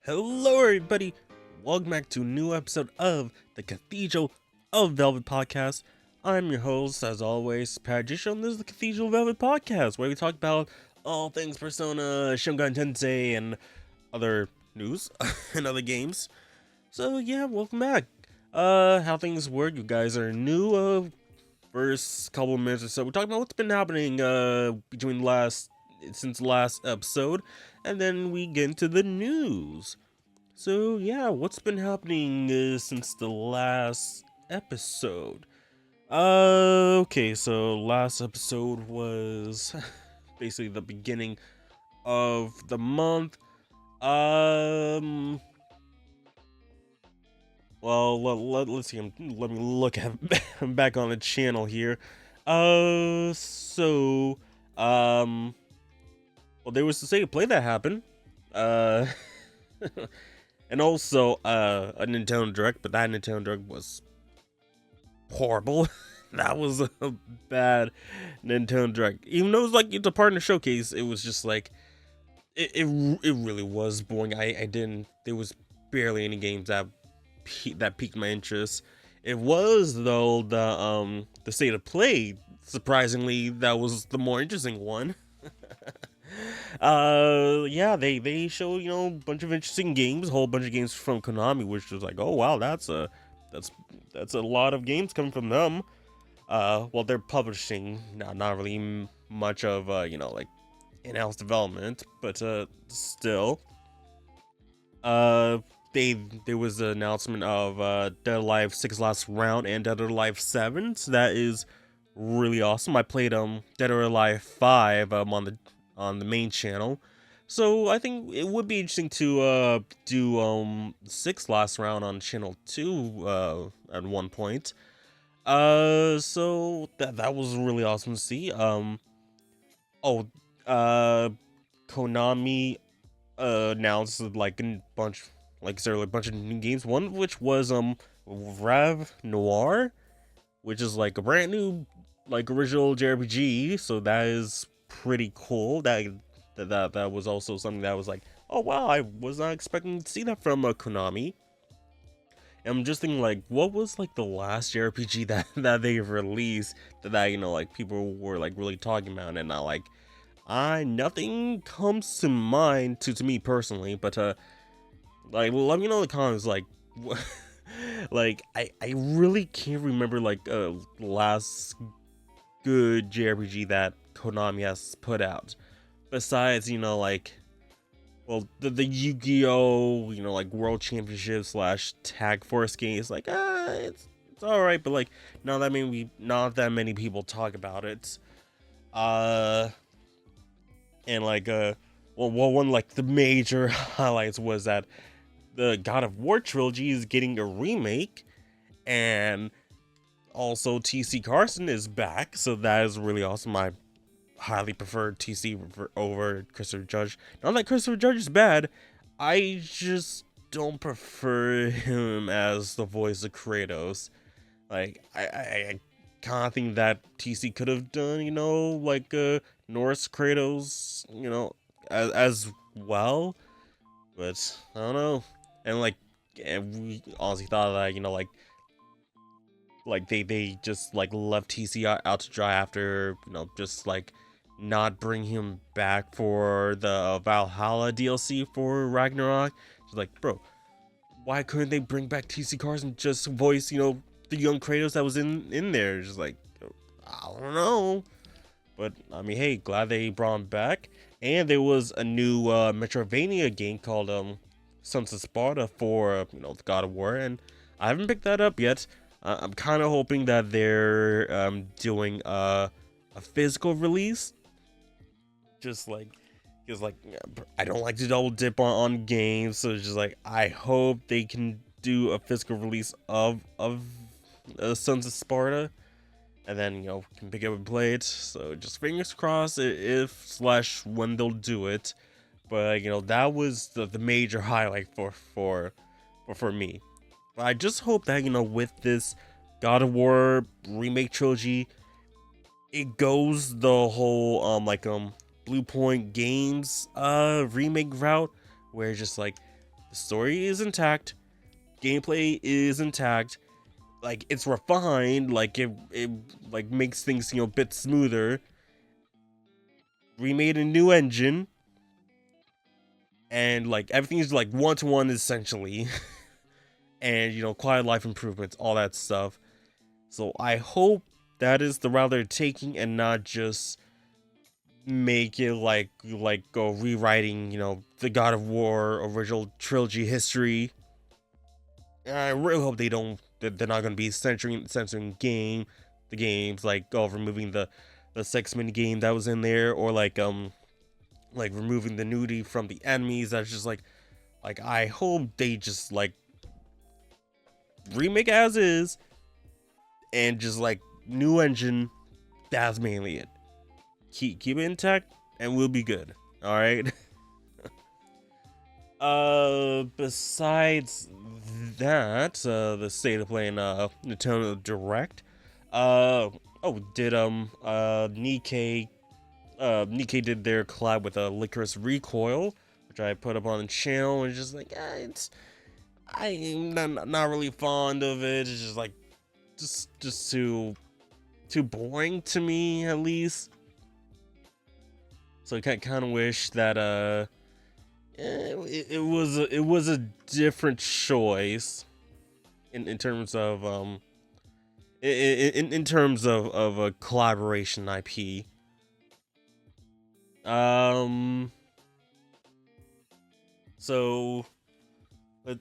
Hello, everybody. Welcome back to a new episode of the Cathedral of Velvet podcast. I'm your host, as always, Paradiso, and this is the Cathedral of Velvet podcast, where we talk about all things Persona, Shin Megami Tensei, and other news and other games. So yeah, welcome back. How things work? You guys are new. First couple of minutes or so, we talk about what's been happening between since the last episode, and then we get into the news. So yeah, what's been happening since the last episode? Okay, so last episode was basically the beginning of the month. Um, well, let's see. Let me look at I'm back on the channel here. So, well, there was the state of play that happened. Uh. And also a Nintendo Direct, but that Nintendo Direct was horrible. That was a bad Nintendo Direct. Even though it was like it's a partner showcase, it was just like it really was boring. I didn't. There was barely any games that piqued my interest. It was though the state of play. Surprisingly, that was the more interesting one. Yeah, they show, a bunch of interesting games, a whole bunch of games from Konami, which was like, oh wow, that's that's a lot of games coming from them. Well, they're publishing, not really much of like in-house development, but still. uh there was an announcement of Dead or Alive 6 Last Round and Dead or Alive 7, so that is really awesome. I played Dead or Alive 5 on the main channel. So I think it would be interesting to do 6 Last Round on channel 2 at one point. So that was really awesome to see. Oh, uh Konami announced like a bunch, a bunch of new games. One of which was Rav Noir, which is like a brand new original JRPG. So that is pretty cool. That was also something that was like, oh wow, I was not expecting to see that from Konami. And I'm just thinking, like, what was like the last JRPG that they released that like people were like really talking about, and not like I nothing comes to mind to me personally, but like, well, let me know in the comments, like, like I really can't remember like last good JRPG that Konami has put out, besides like, well, the Yu-Gi-Oh, like World Championship slash Tag Force games, like it's all right, but like not that many people talk about it. Uh, and like well, one like the major highlights was that the God of War trilogy is getting a remake, and also TC Carson is back, so that is really awesome. I highly prefer TC over Christopher Judge. Not that Christopher Judge is bad, I just don't prefer him as the voice of Kratos. Like I kind of think that TC could have done, like Norse Kratos, as well, but I don't know. And like, and we honestly thought that they just like left TC out to dry after just like not bring him back for the Valhalla DLC for Ragnarok. It's like, bro, why couldn't they bring back TC Carson, just voice the young Kratos that was in there? Just like, I don't know. But I mean, hey, glad they brought him back. And there was a new Metroidvania game called Sons of Sparta for the God of War, and I haven't picked that up yet. I'm kind of hoping that they're doing a physical release, just like, because like I don't like to double dip on games, so it's just like I hope they can do a physical release of Sons of Sparta, and then can pick it up and play it. So just fingers crossed if slash when they'll do it. But that was the major highlight for me. But I just hope that with this God of War remake trilogy, it goes the whole Blue Point Games remake route, where it's just like The story is intact, gameplay is intact, like it's refined, like it like makes things, a bit smoother. Remade a new engine, and like everything's like one to one essentially, and quality of life improvements, all that stuff. So I hope that is the route they're taking, and not just make it like go rewriting, the God of War original trilogy history. I really hope they don't. That they're not going to be censoring the games, like removing the sex mini game that was in there, or like removing the nudity from the enemies. That's just like I hope they just like remake as is, and just like new engine. That's mainly it. Keep it intact, and we'll be good. All right. Besides that, the state of play in Nintendo Direct. Did Nikkei did their collab with Licorice Recoil, which I put up on the channel, and just like, I'm not really fond of it. It's just like, just too boring to me, at least. So I kind of wish that it was a different choice in terms of in terms of a collaboration IP. So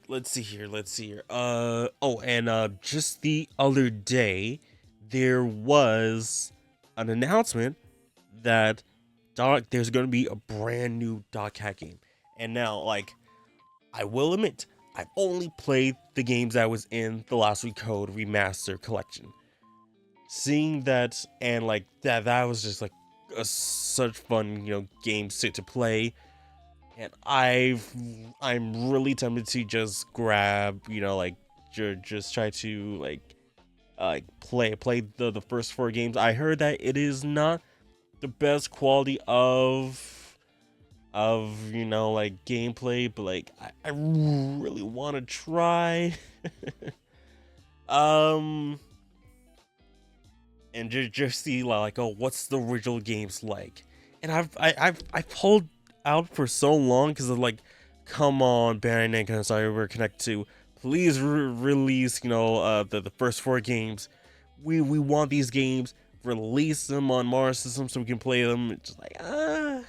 let's see here. Just the other day there was an announcement that there's going to be a brand new Dog Cat game. And now, like, I will admit, I've only played the games that was in the Last Recode Remaster collection. Seeing that, and like that was just like such fun, games to play. And I'm really tempted to just grab, just try to play the first 4 games. I heard that it is not the best quality of like gameplay, but like I really want to try. And just see like, oh, what's the original games like. And I've pulled out for so long because of like, come on, Bandai Namco, sorry, we're connected to, please release the first 4 games. We want these games, release them on Mars system so we can play them. It's just like, I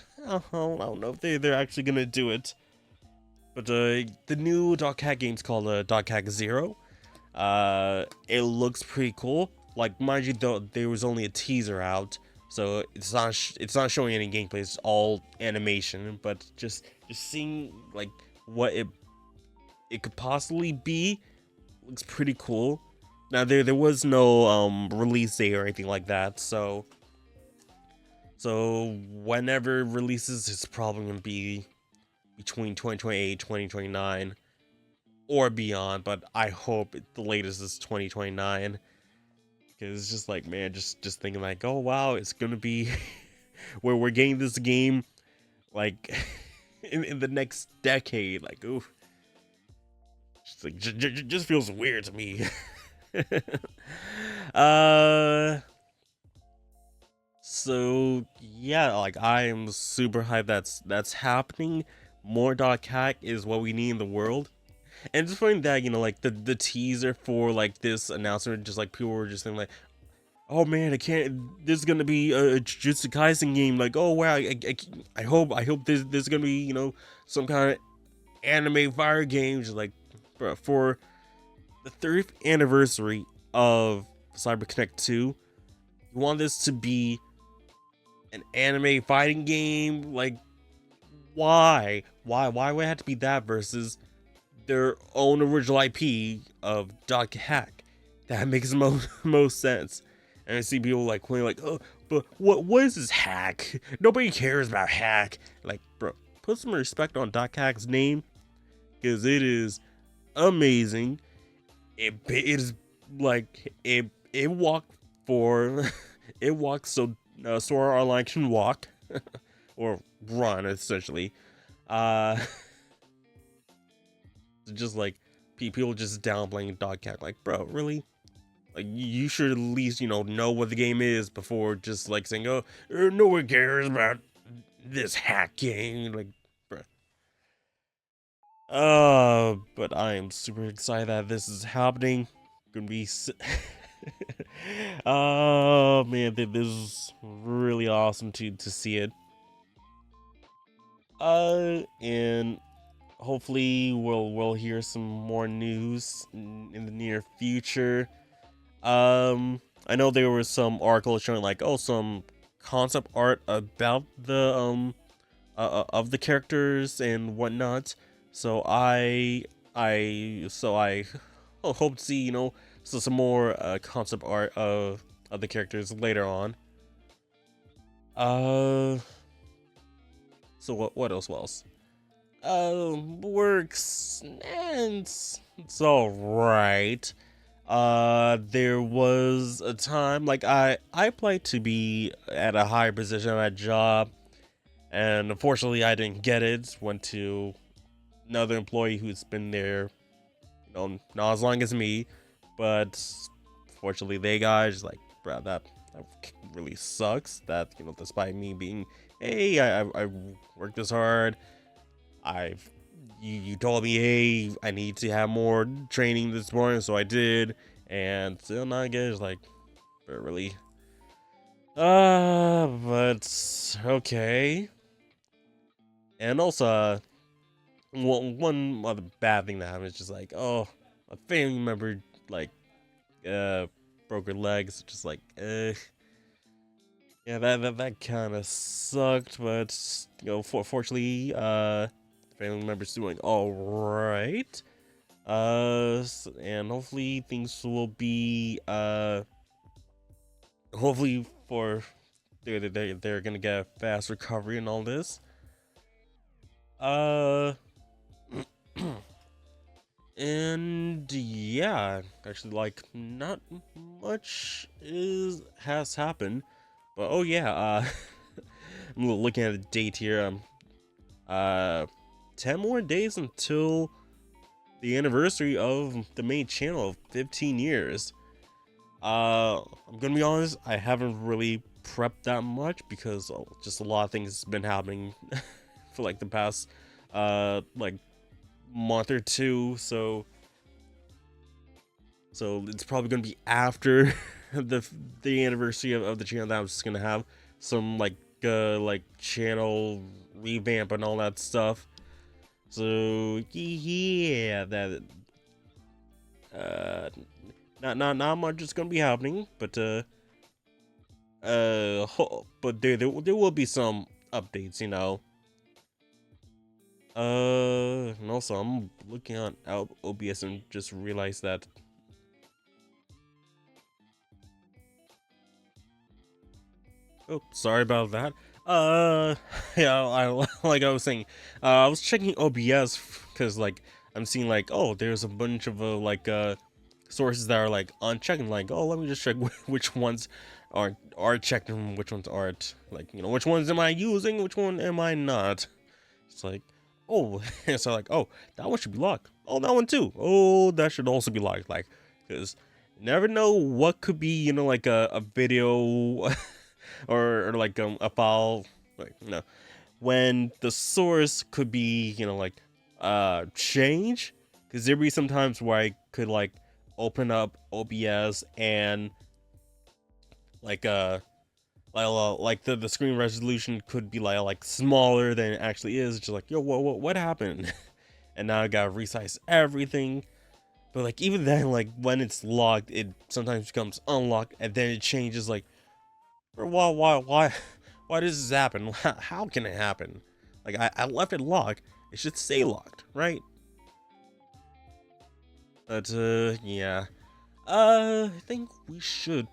don't know if they're actually gonna do it. But the new Dog Cat game's called Dog Cat Zero. It looks pretty cool. Like, mind you, though, there was only a teaser out, so it's not showing any gameplay. It's all animation. But just seeing like what it could possibly be looks pretty cool. Now there was no release date or anything like that, so whenever it releases, it's probably gonna be between 2028 2029 or beyond, but I hope the latest is 2029, because it's just like, man, just thinking like, oh wow, it's gonna be where we're getting this game like in the next decade. Like, ooh, just like just feels weird to me. So yeah, like I am super hyped that's happening. More Dog Cat is what we need in the world. And just funny that, like the teaser for like this announcement, just like people were just thinking like, oh man, I can't, this is gonna be a Jujutsu Kaisen game. Like, oh wow, I hope there's gonna be, some kind of anime fire game. Just like, bro, for the 30th anniversary of CyberConnect 2, you want this to be an anime fighting game? Like, why would it have to be that versus their own original IP of Dog Hack? That makes the most sense. And I see people like playing like, oh, but what is this hack? Nobody cares about hack. Like, bro, put some respect on Dog Hack's name, because it is amazing. It is like it walked for it walks so Sword Art Online can walk or run essentially. just like people just downplaying Dog Cat. Like, bro, really? Like, you should at least, know what the game is before just like saying, oh, no one cares about this hack game. Like, bro. But I am super excited that this is happening. Gonna be. Oh man, this is really awesome to see it. And hopefully we'll hear some more news in the near future. I know there was some articles showing like, oh, some concept art about the of the characters and whatnot. So I hope to see some more concept art of the characters later on. Uh, so what else? What else? Works and it's all right. There was a time like I applied to be at a higher position at a job, and unfortunately I didn't get it. Went to another employee who's been there, not as long as me, but fortunately they guys like, bro, that really sucks. That despite me being, hey, I worked this hard. I've you told me, hey, I need to have more training this morning, so I did, and still not good. It's like, but really, but okay. And also, one other bad thing that happened is just like, oh, a family member like uh broke her legs. Just like, yeah, that kind of sucked, but fortunately, family members doing all right. And hopefully things will be hopefully for they're gonna get a fast recovery and all this. Uh, and yeah, actually, like not much has happened, but oh yeah, I'm looking at the date here. 10 more days until the anniversary of the main channel of 15 years. I'm gonna be honest, I haven't really prepped that much because just a lot of things have been happening for like the past like month or two, so it's probably gonna be after the anniversary of the channel that I'm just gonna have some like channel revamp and all that stuff. So yeah, that not much is gonna be happening, but but there will be some updates, and also I'm looking on OBS and just realized that. Oh, sorry about that. Yeah, like I was saying, I was checking OBS because like I'm seeing like, oh, there's a bunch of sources that are like unchecked. Like, oh, let me just check which ones are checked and which ones aren't. Like, which ones am I using, which one am I not? It's like, oh, so like, oh, that one should be locked. Oh, that one too. Oh, that should also be locked. Like, because you never know what could be, like a video or like a file, like when the source could be, like change. Because there'd be some times where I could like open up OBS and like like the screen resolution could be like smaller than it actually is. Just like, yo, what happened? And now I gotta resize everything. But like even then, like when it's locked, it sometimes becomes unlocked, and then it changes. Like, why does this happen? How can it happen? Like I left it locked. It should stay locked, right? But yeah. I think we should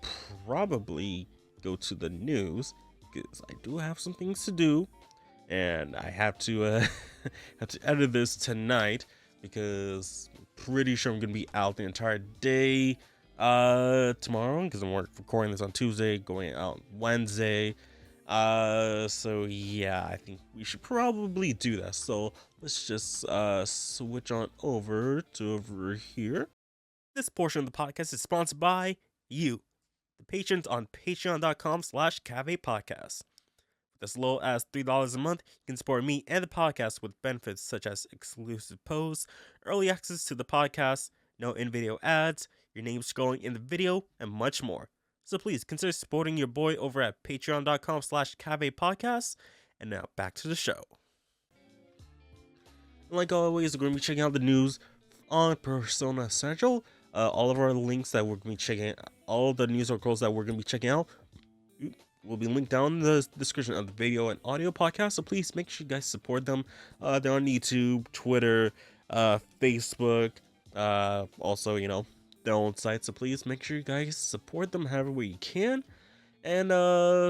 probably go to the news because I do have some things to do, and I have to have to edit this tonight because I'm pretty sure I'm gonna be out the entire day tomorrow because I'm recording this on Tuesday, going out Wednesday. So yeah, I think we should probably do that. So let's just switch on over here. This portion of the podcast is sponsored by you, the patrons on patreon.com/cafe podcast. With as low as $3 a month, you can support me and the podcast with benefits such as exclusive posts, early access to the podcast, no in-video ads, your name scrolling in the video, and much more. So please consider supporting your boy over at patreon.com/cafe podcast. And now back to the show. Like always, we're going to be checking out the news on Persona Central. All of our links that we're going to be checking, all the news articles that we're going to be checking out will be linked down in the description of the video and audio podcast. So please make sure you guys support them. They're on YouTube, Twitter, Facebook, also, their own site. So please make sure you guys support them however way you can. And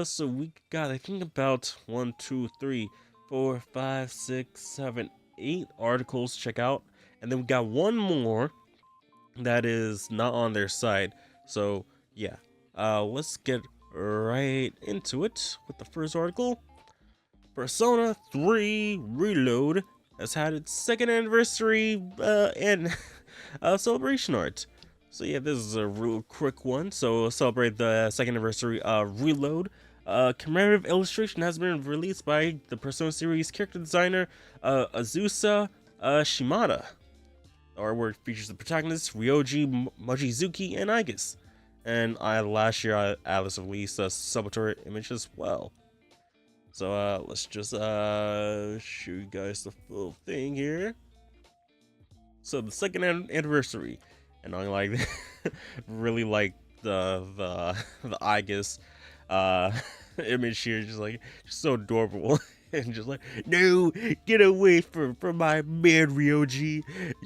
so we got, I think, about 1, 2, 3, 4, 5, 6, 7, 8 articles to check out. And then we got one more that is not on their site. So yeah, let's get right into it with the first article. Persona 3 Reload has had its second anniversary and celebration art. So yeah, this is a real quick one. So celebrate the second anniversary of Reload. Commemorative illustration has been released by the Persona series character designer Azusa Shimada. The artwork features the protagonists Ryoji, Mochizuki, and Aigis. And last year, Alice released a celebratory image as well. So let's just show you guys the full thing here. So the second anniversary, and I like really like the Aigis image here, just so adorable. And just like, no, get away from my man, Ryoji.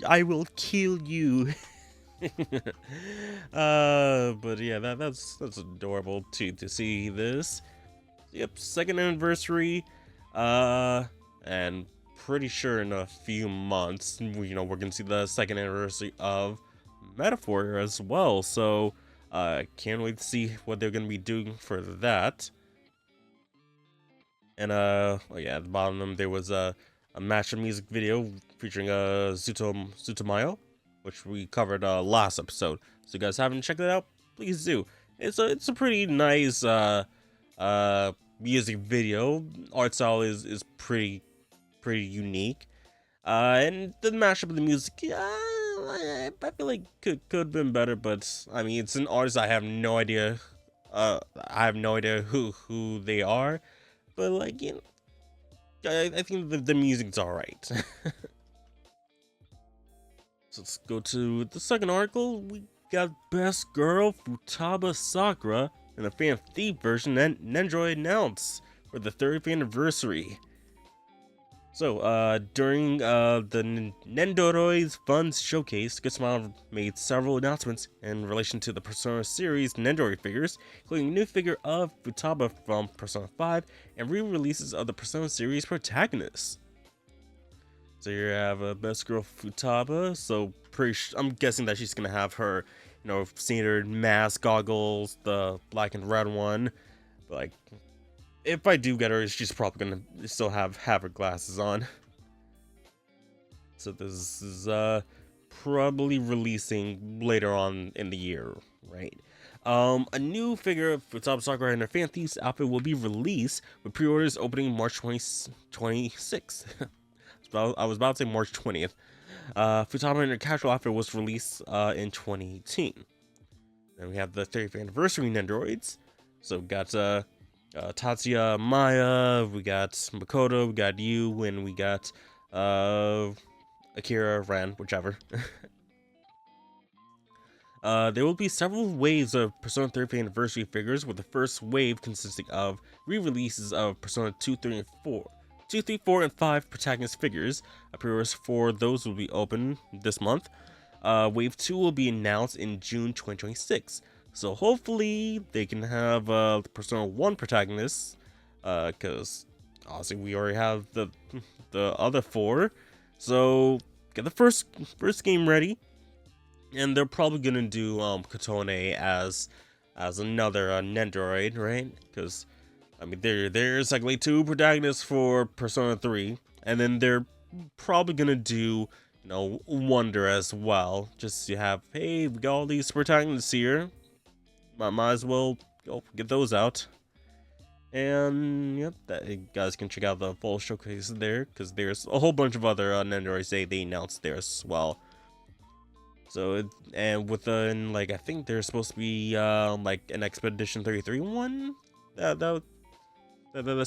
I will kill you. But yeah, that's adorable to see this. Yep, second anniversary. And pretty sure in a few months, we're gonna see the second anniversary of Metaphor as well. So, can't wait to see what they're gonna be doing for that. And oh yeah, at the bottom of them there was a match music video featuring Tsutomayo, which we covered last episode. So you guys haven't checked it out, please do. It's a pretty nice music video. Art style is pretty unique. And the mashup of the music, I feel like could have been better, but I mean, it's an artist I have no idea. I have no idea who they are. But I think the music's alright. So let's go to the second article. We got Best Girl Futaba Sakura in the Fan Thief version that Nendoroid announced for the 30th anniversary. So, during the Nendoroid's Funds Showcase, Good Smile made several announcements in relation to the Persona series Nendoroid figures, including a new figure of Futaba from Persona 5 and re-releases of the Persona series protagonists. So you have a Best Girl Futaba, so I'm guessing that she's gonna have her, standard mask, goggles, the black and red one, but if I do get her, she's probably gonna still have her glasses on. So this is probably releasing later on in the year, right? A new figure of Futaba Sakura and her Fan Thieves outfit will be released with pre-orders opening March 26th. I was about to say March 20th. Futaba in her casual outfit was released in 2018. Then we have the 30th anniversary Nendoroids. So we got Tatsuya Maya, we got Makoto, we got Yu, and we got Akira, Ran, whichever. There will be several waves of Persona 30th anniversary figures, with the first wave consisting of re-releases of Persona 2, 3, and 4. 2, 3, 4, and 5 protagonist figures. Pre-orders for those will be open this month. Wave 2 will be announced in June 2026. So hopefully they can have the Persona 1 protagonists, because obviously we already have the other 4. So get the first game ready, and they're probably gonna do Kotone as another Nendoroid, right? Because I mean, there's like two protagonists for Persona 3, and then they're probably gonna do, Wonder as well. Just to have, hey, we got all these protagonists here. Might as well go get those out. And yep, that you guys can check out the full showcase there, because there's a whole bunch of other Nendoroids they announced there as well. So and within like I think there's supposed to be like an Expedition 33 one that's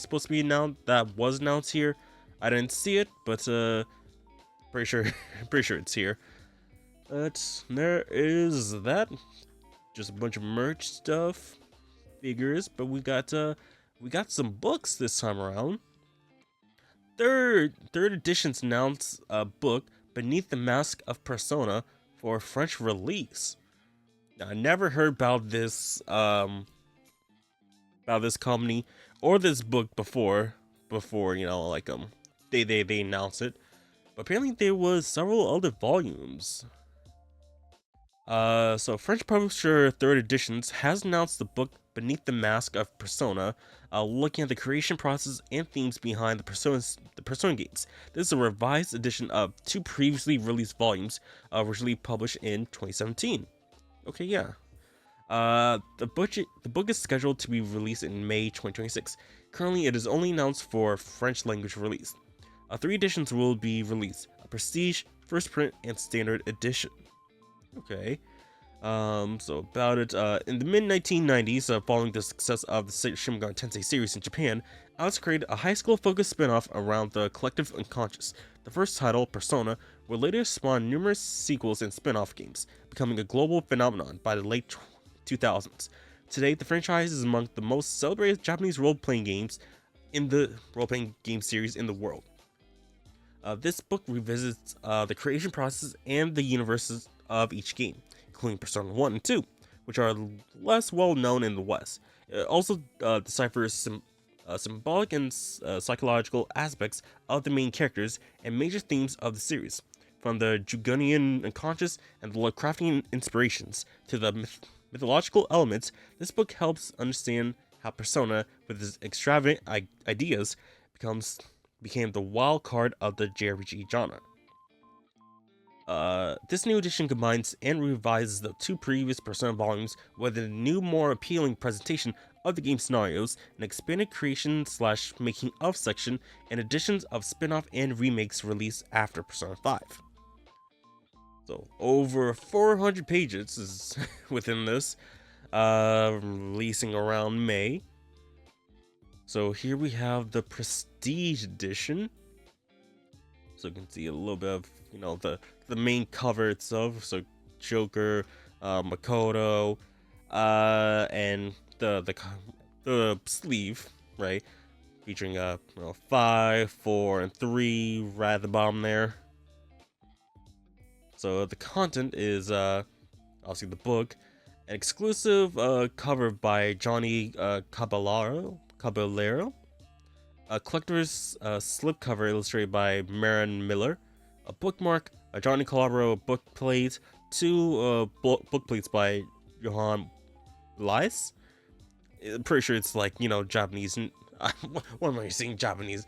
supposed to be announced, that was announced here. I didn't see it, but pretty sure pretty sure it's here. But there is that. Just a bunch of merch stuff, figures, but we got some books this time around. Third edition's announced a book, Beneath the Mask of Persona, for French release. Now, I never heard about this company or this book before they announced it. But apparently there was several other volumes. So French publisher Third Editions has announced the book Beneath the Mask of Persona, looking at the creation process and themes behind the Persona games. This is a revised edition of two previously released volumes, originally published in 2017. Okay, yeah. The book is scheduled to be released in May 2026. Currently, it is only announced for French language release. Three editions will be released: a Prestige, First Print, and Standard Edition. Okay. So about it, in the mid-1990s, following the success of the Shin Megami Tensei series in Japan, Alex created a high school-focused spin-off around the collective unconscious. The first title, Persona, would later spawn numerous sequels and spin-off games, becoming a global phenomenon by the late 2000s. Today, the franchise is among the most celebrated Japanese role-playing games in the role-playing game series in the world. This book revisits the creation process and the universes of each game, including Persona 1 and 2, which are less well known in the West. It also deciphers symbolic and psychological aspects of the main characters and major themes of the series, from the Jugunian unconscious and the Lovecraftian inspirations to the mythological elements. This book helps understand how Persona, with its extravagant ideas, became the wild card of the JRPG genre. This new edition combines and revises the two previous Persona volumes with a new, more appealing presentation of the game scenarios, an expanded creation/making of section, and additions of spin-off and remakes released after Persona 5. So over 400 pages is within this, releasing around May. So here we have the Prestige Edition. So you can see a little bit of, the main cover itself. So Joker, Makoto, and the sleeve, right? Featuring 5, 4, and 3 right at the bottom there. So the content is obviously the book, an exclusive cover by Johnny Caballero, a collector's slipcover illustrated by Marin Miller, a bookmark, a Johnny Calabro bookplate, two bookplates by Johan Lies. I'm pretty sure it's like, Japanese. What am I saying? Japanese,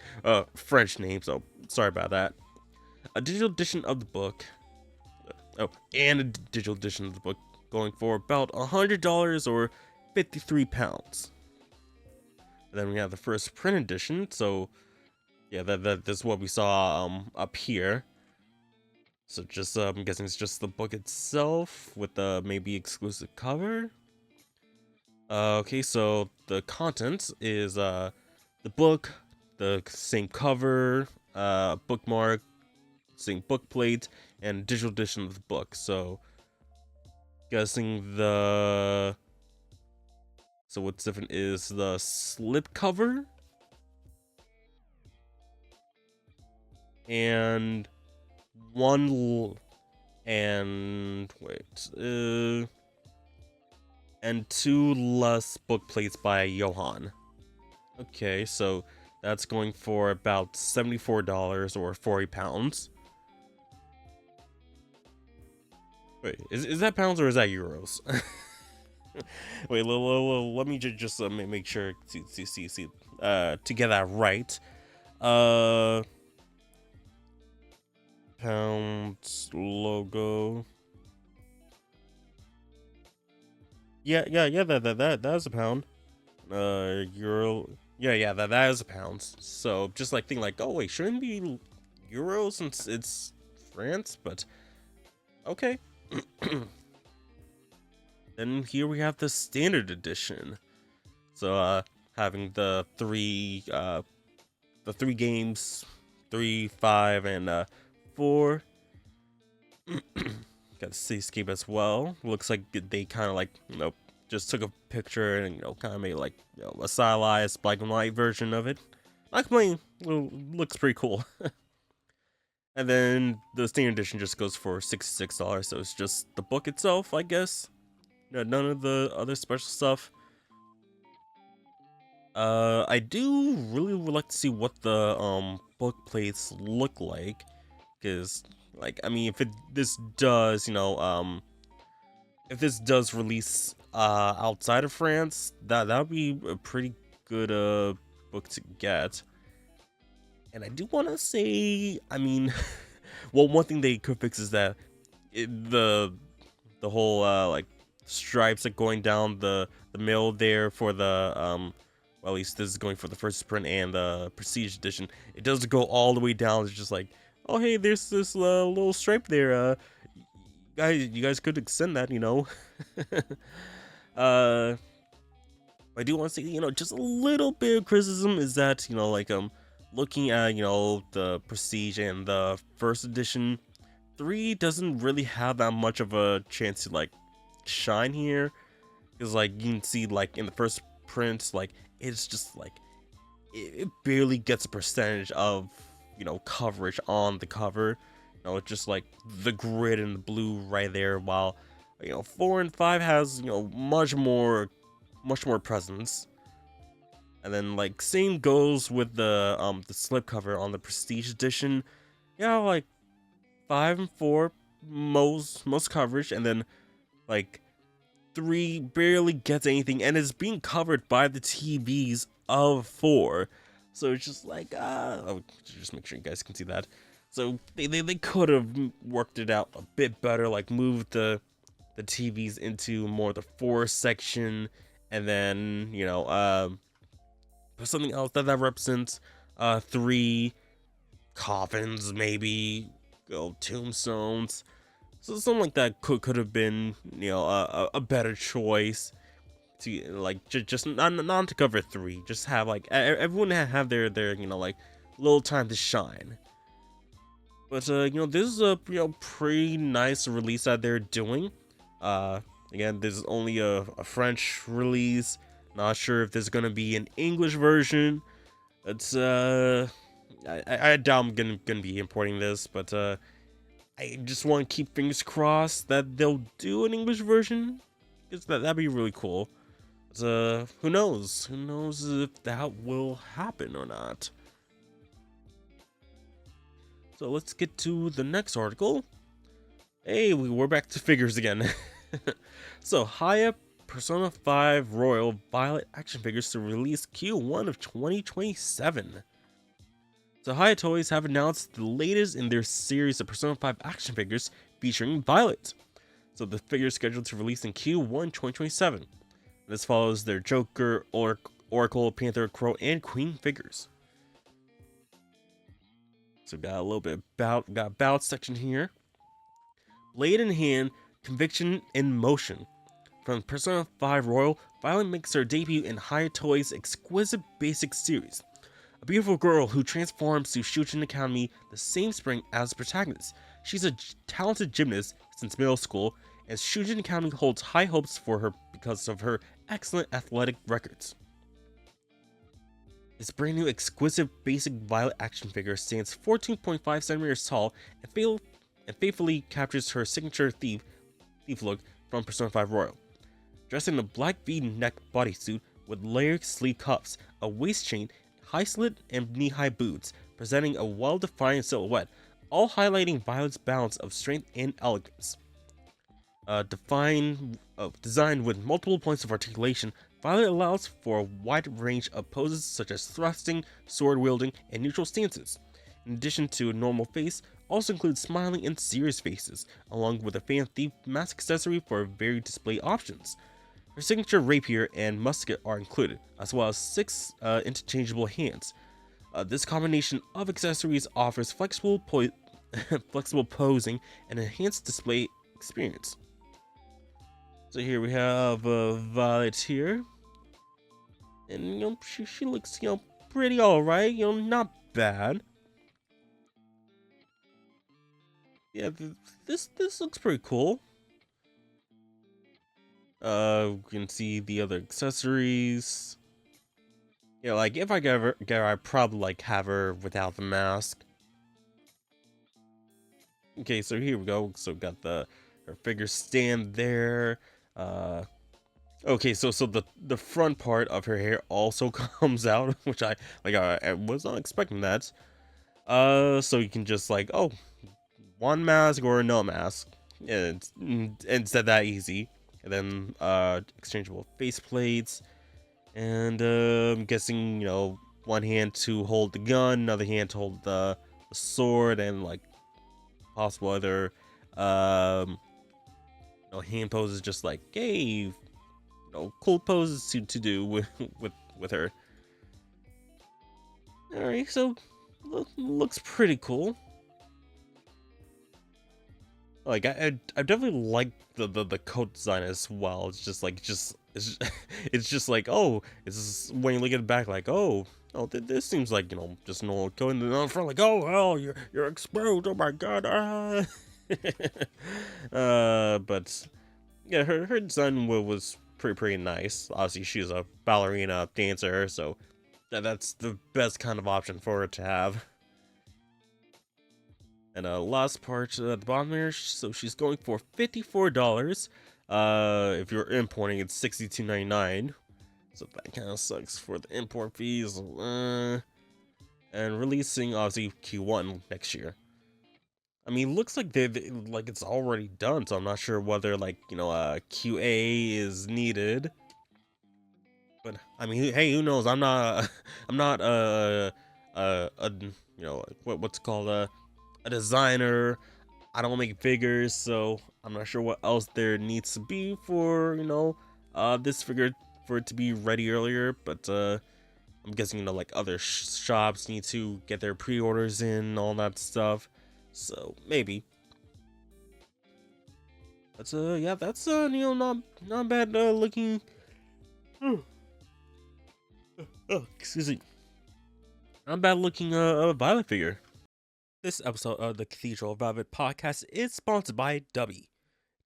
French name, so sorry about that. A digital edition of the book. And a digital edition of the book going for about $100 or £53. And then we have the first print edition. So yeah, that's what we saw up here. So just I'm guessing it's just the book itself with the maybe exclusive cover. Okay, so the content is the book, the same cover, bookmark, same bookplate, and digital edition of the book. So guessing so what's different is the slipcover and and two less book plates by Johan. Okay, so that's going for about $74 or £40. Wait, is that pounds or is that euros? Wait, let me just make sure to get that right. Uh, pound logo. Yeah. That is a pound. Euro. Yeah. That is a pound. So just like think like, oh wait, shouldn't it be euro since it's France? But okay. Then here we have the standard edition. So having the three games, 3, 5, and 4. Got the cityscape as well. Looks like they kind of like just took a picture and kind of made like a stylized black and white version of it. Not complaining. Looks pretty cool. And then the standard edition just goes for $66, so it's just the book itself, I guess. No, none of the other special stuff. I do really would like to see what the book plates look like, because like I mean, if this does if this does release outside of France, that would be a pretty good book to get. And I do want to say, I mean, well, one thing they could fix is that the whole like stripes like going down the middle there for the well, at least this is going for the first print and the prestige edition. It doesn't go all the way down. It's just like, oh hey, there's this little stripe there. You guys could extend that, uh I do want to say, just a little bit of criticism is that, like looking at, the prestige and the first edition, 3 doesn't really have that much of a chance to like shine here, because like you can see like in the first print, like it's just like it barely gets a percentage of coverage on the cover. It's just like the grid and the blue right there, while 4 and 5 has much more presence. And then like same goes with the slipcover on the prestige edition. Like 5 and 4 most coverage, and then like 3 barely gets anything, and is being covered by the TVs of 4. So it's just like just make sure you guys can see that. So they could have worked it out a bit better, like moved the TVs into more the 4 section, and then put something else that represents 3 coffins, maybe tombstones. So something like that could have been a better choice to like just not to cover 3. Just have like everyone have their like little time to shine. But this is a pretty nice release that they're doing. Again, this is only a French release. Not sure if there's gonna be an English version. It's I doubt I'm gonna be importing this, but I just want to keep fingers crossed that they'll do an English version, because that'd be really cool. But, who knows? Who knows if that will happen or not? So let's get to the next article. Hey, we're back to figures again. So Hiya Persona 5 Royal Violet action figures to release Q1 of 2027. So Hiya Toys have announced the latest in their series of Persona 5 action figures featuring Violet. So the figure is scheduled to release in Q1 2027. This follows their Joker, Oracle, Panther, Crow, and Queen figures. So got a little bit about section here. Blade in hand, conviction in motion. From Persona 5 Royal, Violet makes her debut in Hiya Toys' exquisite basic series. A beautiful girl who transforms to Shujin Academy the same spring as the protagonist. She's a talented gymnast since middle school, and Shujin Academy holds high hopes for her because of her excellent athletic records. This brand new exquisite basic Violet action figure stands 14.5 centimeters tall and faithfully captures her signature thief look from Persona 5 Royal. Dressed in a black V-neck bodysuit with layered sleeve cuffs, a waist chain, high slit, and knee-high boots, presenting a well-defined silhouette, all highlighting Violet's balance of strength and elegance. Designed with multiple points of articulation, Violet allows for a wide range of poses such as thrusting, sword wielding, and neutral stances. In addition to a normal face, also includes smiling and serious faces, along with a fan thief mask accessory for varied display options. Her signature rapier and musket are included, as well as 6 interchangeable hands. This combination of accessories offers flexible posing and enhanced display experience. So here we have Violet here, and she looks pretty alright, not bad. Yeah, this looks pretty cool. You can see the other accessories. Yeah, like if I get her, I'd probably like have her without the mask. Okay, so here we go. So got her figure stand there. Okay, so the front part of her hair also comes out, which I was not expecting that. So you can just like, oh, one mask or no mask. Yeah, instead that easy. And then exchangeable face plates, and I'm guessing one hand to hold the gun, another hand to hold the sword, and like possible other hand poses, just like hey, cool poses to do with her. All right, so looks pretty cool. Like I definitely like the coat design as well. It's just like it's just like, oh, it's when you look at the back like, oh, this seems like just normal coat, and then on the front like, oh well, you're exposed, oh my god. But yeah, her design was pretty nice. Obviously she's a ballerina dancer, so that's the best kind of option for her to have. And last part at the bottom there, so she's going for $54. If you're importing, it's $62.99. So that kind of sucks for the import fees. And releasing obviously Q1 next year. I mean, looks like like it's already done, so I'm not sure whether like QA is needed. But I mean, hey, who knows? I'm not I'm not what's it called a designer. I don't make figures, so I'm not sure what else there needs to be for this figure for it to be ready earlier. But I'm guessing like other shops need to get their pre-orders in, all that stuff. So maybe. That's yeah, that's not bad looking. Oh, excuse me. Not bad looking Violet figure. This episode of the Cathedral Velvet podcast is sponsored by W.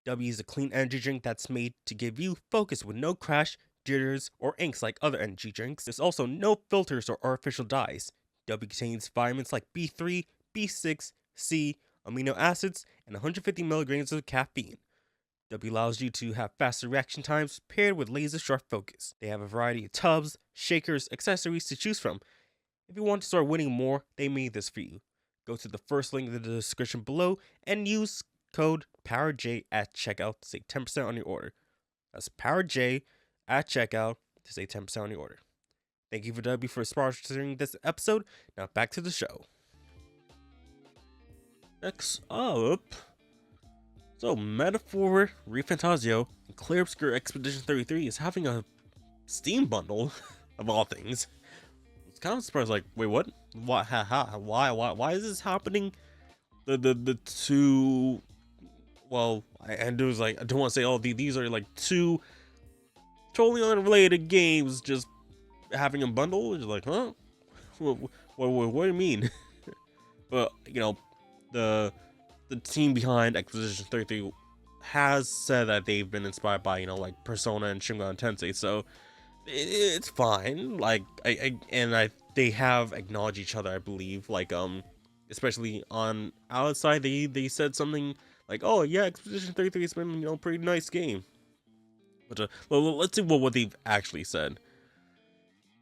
W is a clean energy drink that's made to give you focus with no crash, jitters, or inks like other energy drinks. There's also no filters or artificial dyes. W contains vitamins like B3, B6, C, amino acids, and 150 milligrams of caffeine. W allows you to have faster reaction times paired with laser sharp focus. They have a variety of tubs, shakers, accessories to choose from. If you want to start winning more, they made this for you. Go to the first link in the description below and use code PowerJ at checkout to save 10% on your order. That's PowerJ at checkout to save 10% on your order. Thank you for W for sponsoring this episode. Now back to the show. Next up, so Metaphor ReFantazio and Clear Obscure Expedition 33 is having a Steam bundle of all things. Kind of surprised, like, wait, what? Why is this happening? The two, well, and it was like, I don't want to say, oh, these are like two totally unrelated games just having a bundle. It's like, huh? What do you mean? But the team behind Expedition 33 has said that they've been inspired by like Persona and Shin Megami Tensei, so it's fine. Like they have acknowledged each other, I believe. Like especially on outside, they said something like, "Oh yeah, Expedition 33 has been a pretty nice game." But well, let's see what they've actually said.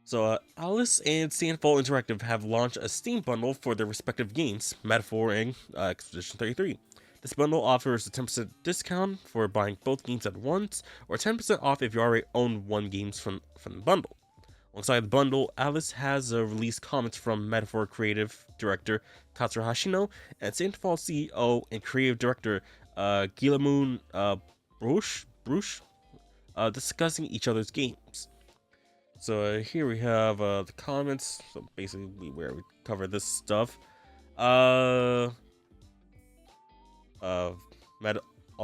So Alice and Sandfall Interactive have launched a Steam bundle for their respective games, Metaphor and Expedition 33. This bundle offers a 10% discount for buying both games at once, or 10% off if you already own one game from the bundle. Alongside the bundle, Alice has released comments from Metaphor creative director Katsura Hashino and Saintfall CEO and creative director Guillermo Bruce, discussing each other's games. So here we have the comments. So basically, where we cover this stuff. All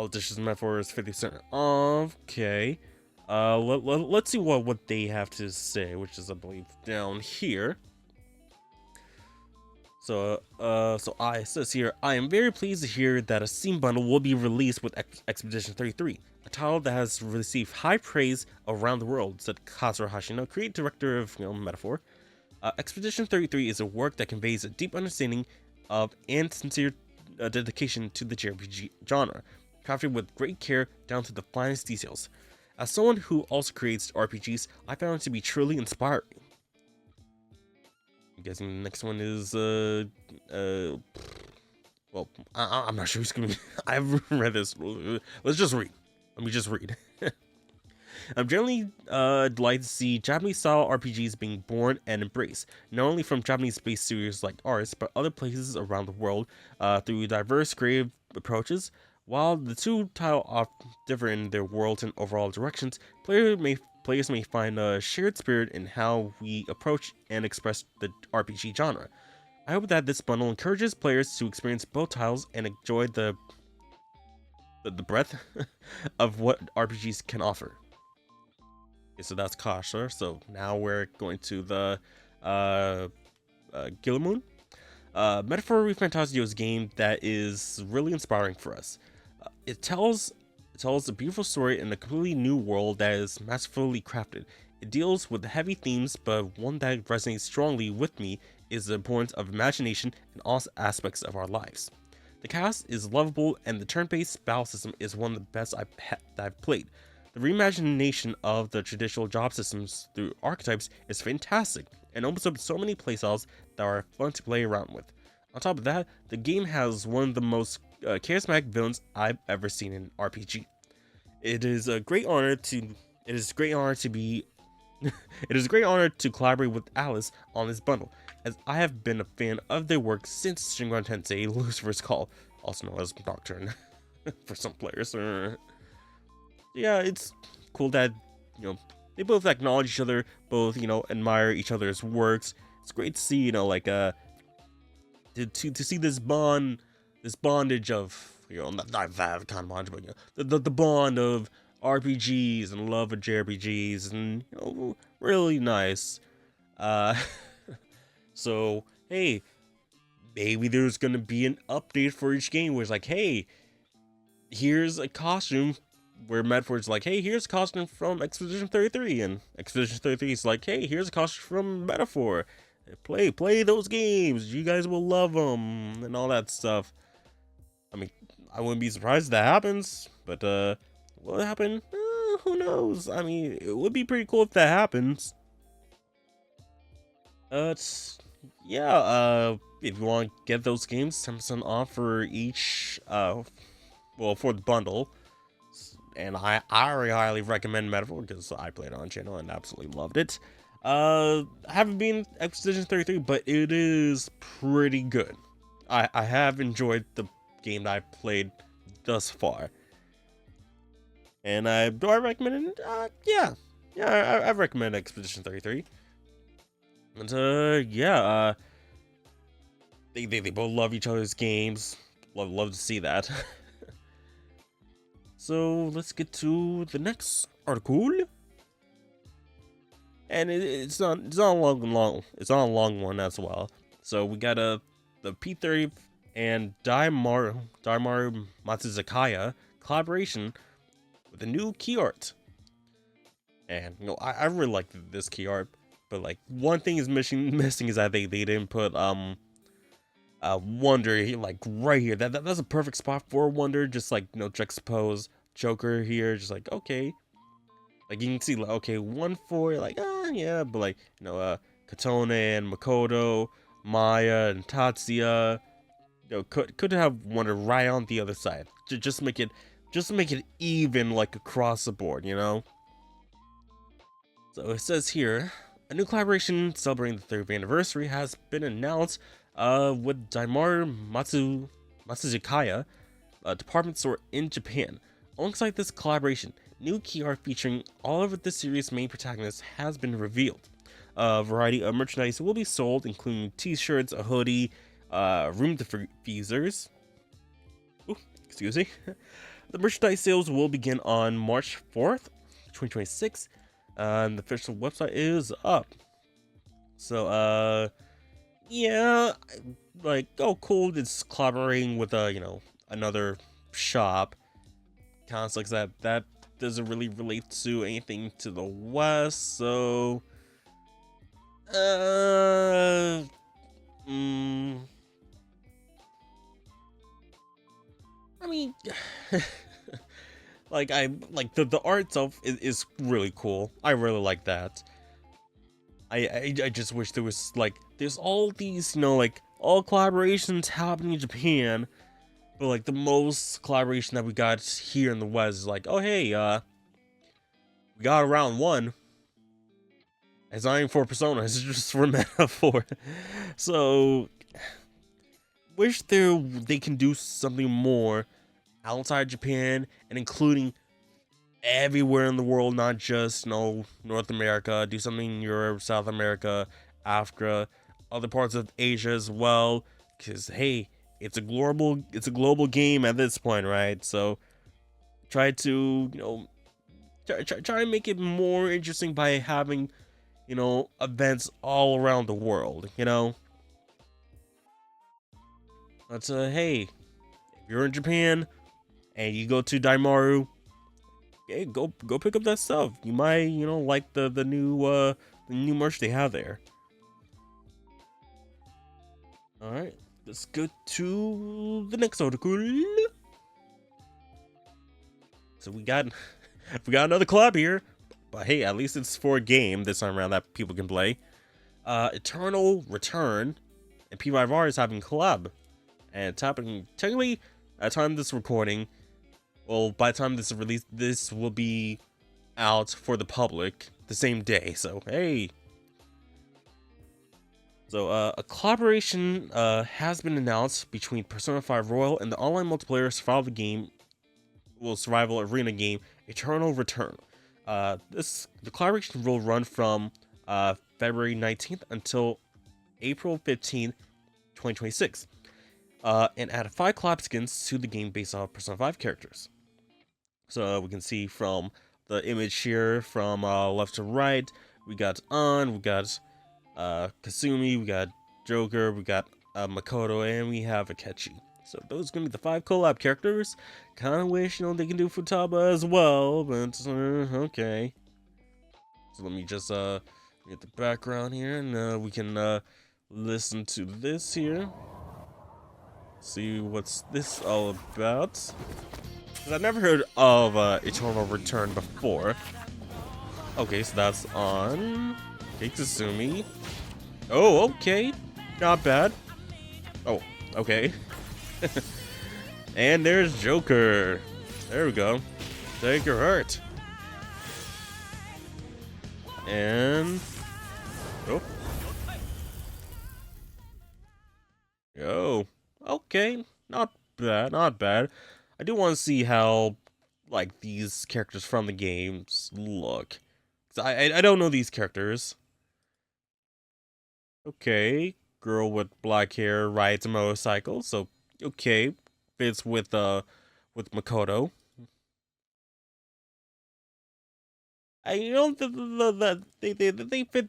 dishes Metaphor is 50% off. Okay. Let's see what they have to say, which is, I believe, down here. So it says here, I am very pleased to hear that a Steam bundle will be released with Expedition 33, a title that has received high praise around the world, said Katsura Hashino, creative director of Metaphor. Expedition 33 is a work that conveys a deep understanding of and sincere dedication to the JRPG genre, crafted with great care down to the finest details. As someone who also creates RPGs, I found it to be truly inspiring. I'm guessing the next one is, well, I'm not sure who's gonna be. I haven't read this. Let's just read. Let me just read. I'm generally delighted to see Japanese-style RPGs being born and embraced, not only from Japanese-based studios like ours, but other places around the world through diverse creative approaches. While the two titles differ in their worlds and overall directions, players may find a shared spirit in how we approach and express the RPG genre. I hope that this bundle encourages players to experience both titles and enjoy the breadth of what RPGs can offer. Okay, so that's Kasha. So now we're going to the Guillermo. Metaphor Fantasio's game that is really inspiring for us. It tells a beautiful story in a completely new world that is masterfully crafted. It deals with heavy themes, but one that resonates strongly with me is the importance of imagination in all aspects of our lives. The cast is lovable, and the turn-based battle system is one of the best I've played. The reimagination of the traditional job systems through archetypes is fantastic, and opens up so many playstyles that are fun to play around with. On top of that, the game has one of the most charismatic villains I've ever seen in RPG. It is a great honor to be it is a great honor to collaborate with Alice on this bundle, as I have been a fan of their work since Shin Megami Tensei Lucifer's Call, also known as Nocturne for some players. Yeah, it's cool that they both acknowledge each other, both admire each other's works. It's great to see to see this bondage of not that kind of bondage, but the bond of RPGs and love of JRPGs, and really nice. So hey, maybe there's gonna be an update for each game where it's like, hey, here's a costume, where Metaphor's like, hey, here's a costume from Expedition 33, and Expedition 33 is like, hey, here's a costume from Metaphor. Play those games, you guys will love them, and all that stuff. I mean, I wouldn't be surprised if that happens, but will it happen? Who knows? I mean, it would be pretty cool if that happens. Yeah, if you want to get those games, 10% off for each, well, for the bundle. And I highly recommend Metaphor because I played it on channel and absolutely loved it. I haven't been Expedition 33, but it is pretty good. I have enjoyed the game that I played thus far. And do I recommend it? Yeah, I recommend Expedition 33. And yeah, they both love each other's games. Love to see that. So let's get to the next article. And it's not a long one as well. So we got the P30 and Daimaru Matsuzakaya collaboration with a new key art. And I really like this key art, but like one thing is missing is that they didn't put Wonder like right here. That's a perfect spot for Wonder, just like juxtapose Joker here, just like okay. Like you can see, like, okay, 1-4, like, yeah, but like, Katone and Makoto, Maya and Tatsuya, could have wanted right on the other side. Just make it even like across the board, you know. So it says here, a new collaboration celebrating the third anniversary has been announced, with Matsuzakaya, a department store in Japan. Alongside this collaboration, new key art featuring all of the series' main protagonists has been revealed. A variety of merchandise will be sold, including t-shirts, a hoodie, room diffusers. Ooh, excuse me. The merchandise sales will begin on March 4th, 2026. And the official website is up. So, yeah, like, oh, cool. It's collaborating with, another shop. Kind of sucks that that doesn't really relate to anything to the West. So, uh, mm, I mean, like, the art itself is really cool. I really like that. I just wish there was like there's all these like all collaborations happening in Japan, but like the most collaboration that we got here in the West is like, oh hey, we got round one. It's not even for Persona, it's just for Metaphor. So wish they can do something more outside Japan and including everywhere in the world, not just North America. Do something in Europe, South America, Africa, other parts of Asia as well. Because hey, it's a global game at this point, right? So try to try to make it more interesting by having events all around the world. But hey, if you're in Japan and you go to Daimaru, hey, go pick up that stuff. You might, like the new merch they have there. All right, let's go to the next article. So we got another collab here, but hey, at least it's for a game this time around that people can play. Eternal Return and P5R is having collab, and it's happening technically at the time of this recording. Well, by the time this is released, this will be out for the public the same day. So hey, so a collaboration has been announced between Persona 5 Royal and the online multiplayer survival arena game Eternal Return. The collaboration will run from February 19th until April 15th, 2026, and add 5 collab skins to the game based on Persona 5 characters. So we can see from the image here from left to right, we got we got Kasumi, we got Joker, we got Makoto, and we have Akechi. So those are gonna be the 5 collab characters. Kind of wish they can do Futaba as well, but okay. So let me just get the background here, and we can listen to this here. See what's this all about. Cause I've never heard of Eternal Return before. Okay, so that's on Kasumi. Oh, okay. Not bad. Oh, okay. And there's Joker. There we go. Take your hurt. And oh. Oh. Okay. Not bad, not bad. I do want to see how like these characters from the games look. 'Cause I don't know these characters. Okay, girl with black hair rides a motorcycle. So okay, fits with Makoto. I they fit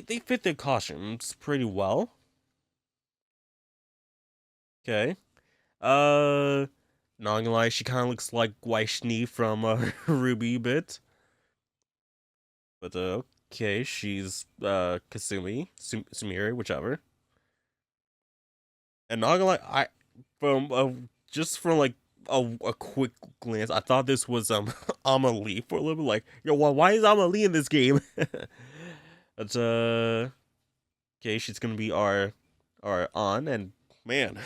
they fit their costumes pretty well. Okay. Not gonna lie, she kind of looks like Waishni from Ruby bit. But okay, she's Sumire, whichever. And not gonna lie, I from just from like a quick glance, I thought this was Amelie for a little bit. Like, yo, why is Amelie in this game? But okay, she's gonna be our or on, and man,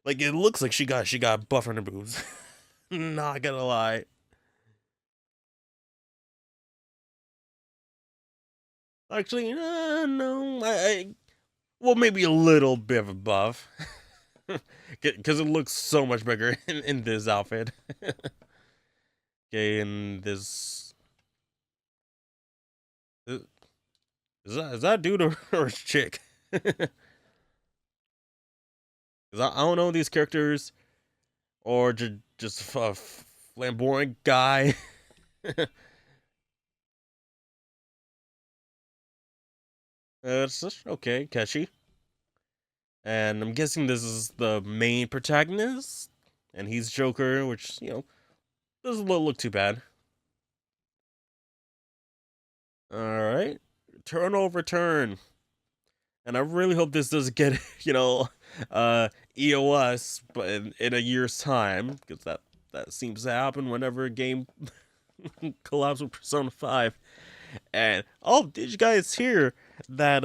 like it looks like she got buff on her boobs. Not gonna lie. Actually, no, well, maybe a little bit of a buff, because it looks so much bigger in this outfit. Okay, in this, is is that dude or chick? Because I don't know these characters, or just a flamboyant guy. It's just okay, catchy. And I'm guessing this is the main protagonist, and he's Joker, which doesn't look too bad. All right, turn over turn, and I really hope this doesn't get uh, EOS, but in a year's time, because that seems to happen whenever a game collabs with Persona 5. And oh, did you guys hear that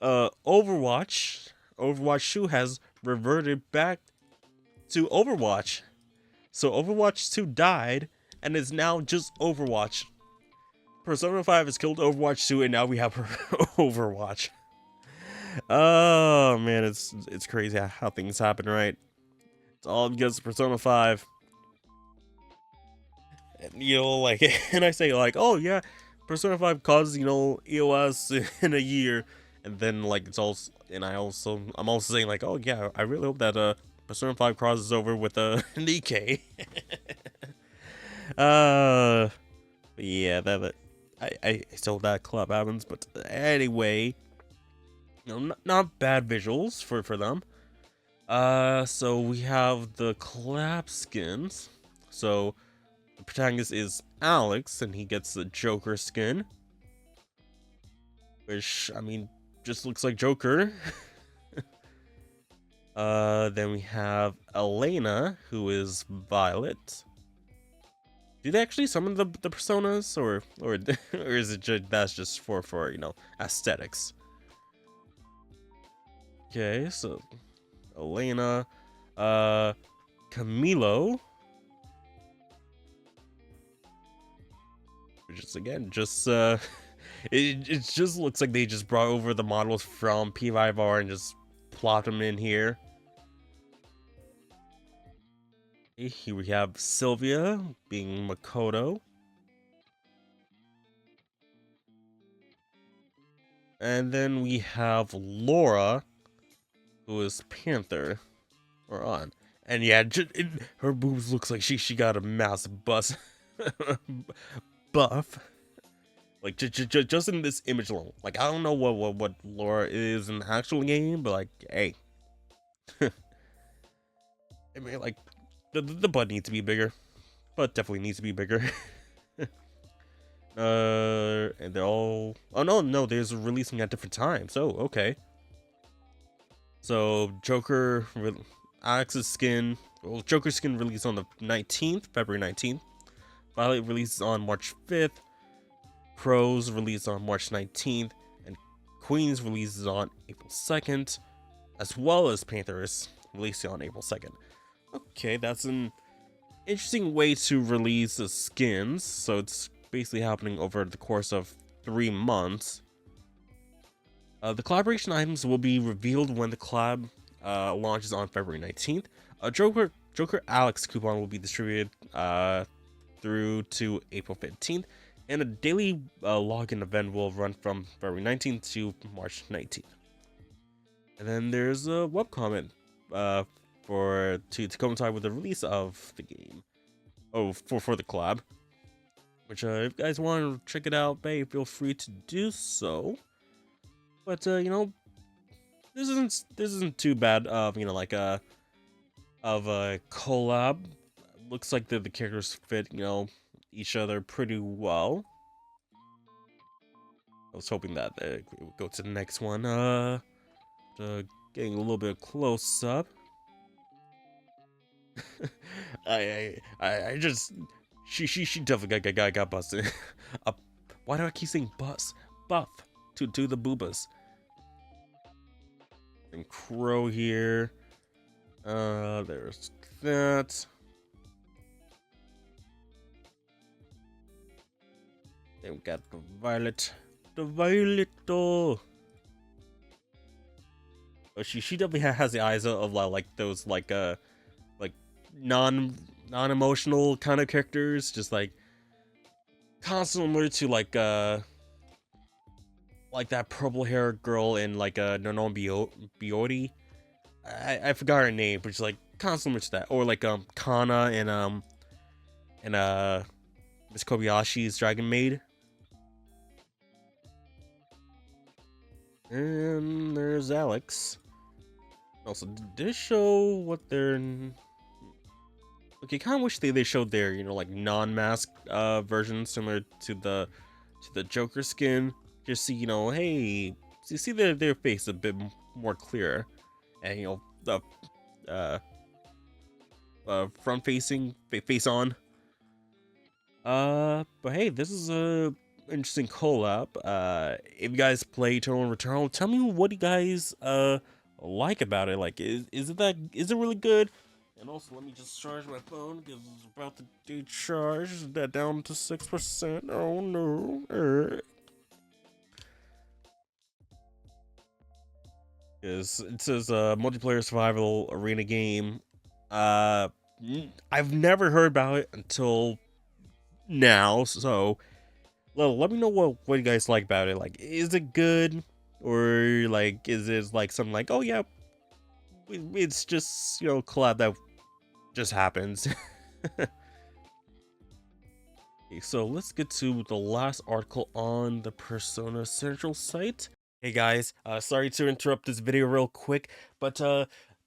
Overwatch 2 has reverted back to Overwatch. So Overwatch 2 died and is now just Overwatch. Persona 5 has killed Overwatch 2 and now we have Overwatch. Oh man, it's crazy how things happen, right? It's all because of Persona 5. And, like, and I say like, oh yeah, Persona 5 caused, EOS in a year, and then like I'm also saying like, oh yeah, I really hope that Persona 5 crosses over with Nikkei. uh yeah, that I still hope that club happens, but anyway, not bad visuals for them. So we have the collab skins. So the protagonist is Alex, and he gets the Joker skin, which I mean just looks like Joker. Then we have Elena, who is Violet. Do they actually summon the personas, or or is it that's just for aesthetics? Okay, so Elena, Camilo, which is again just it just looks like they just brought over the models from P5R and just plopped them in here. Here we have Sylvia being Makoto. And then we have Laura, who is Panther, or on. And yeah, her boobs looks like she got a massive buff. Like just in this image alone. Like I don't know what Laura is in the actual game, but like, hey, I mean, like the butt needs to be bigger. Butt definitely needs to be bigger. And they're all. Oh no, there's releasing at different times. So okay. So Alex's skin. Well, Joker's skin released on the 19th, February 19th. Violet releases on March 5th. Crow's released on March 19th, and Queen's releases on April 2nd, as well as Panther's releasing on April 2nd. Okay, that's an interesting way to release the skins. So it's basically happening over the course of 3 months. The collaboration items will be revealed when the collab launches on February 19th. A Joker Alex coupon will be distributed through to April 15th, and a daily login event will run from February 19th to March 19th. And then there's a webcomic to coincide with the release of the game. Oh, for the collab. Which if you guys want to check it out, feel free to do so. But this isn't too bad of like a collab. Looks like the characters fit each other pretty well. I was hoping that we would go to the next one. Getting a little bit close up. I just she definitely got busted. Why do I keep saying buff to the boobas? And Crow here. There's that. Then we got the Violet. The Violet. Oh, she definitely has the eyes of like those like non-emotional kind of characters, just like similar to like that purple hair girl in like Nonon Biori. I forgot her name, but she's like similar to that, or like Kana and Miss Kobayashi's Dragon Maid. And there's Alex. Also, did they show what they're... Okay, kind of wish they showed their, like non-masked version similar to the Joker skin. Just see, hey, you see their face a bit more clear, and the front facing face on. But hey, this is a interesting collab. If you guys play Eternal Returnal, tell me what you guys like about it. Like, is it really good? And also, let me just charge my phone because it's about to decharge. That down to 6%. Oh no. It says multiplayer survival arena game. I've never heard about it until now, so let me know what you guys like about it. Like, is it good, or like is it like something like, oh yeah, it's just collab that just happens. Okay, so let's get to the last article on the Persona Central site. Hey guys, sorry to interrupt this video real quick, but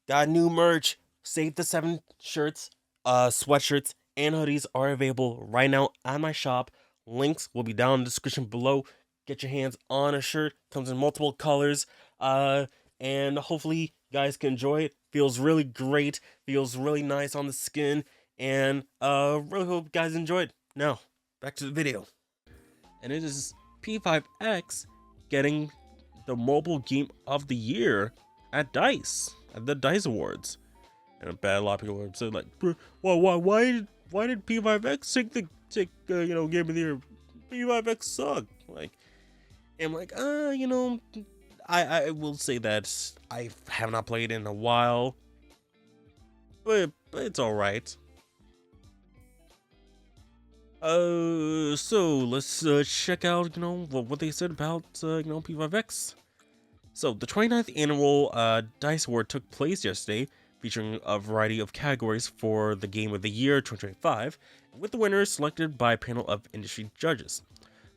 got new merch. Save the 7 shirts, sweatshirts, and hoodies are available right now at my shop. Links will be down in the description below. Get your hands on a shirt. Comes in multiple colors. And hopefully you guys can enjoy it. Feels really great. Feels really nice on the skin. And really hope you guys enjoy it. Now, back to the video. And it is P5X getting the mobile game of the year at the DICE Awards. And a lot of people have said like, why did P5X take game of the year? P5X sucked. Like, and I'm like, I will say that I have not played in a while, but it's all right. So let's check out what they said about P5X. So the 29th annual DICE Award took place yesterday, featuring a variety of categories for the Game of the Year 2025, with the winners selected by a panel of industry judges.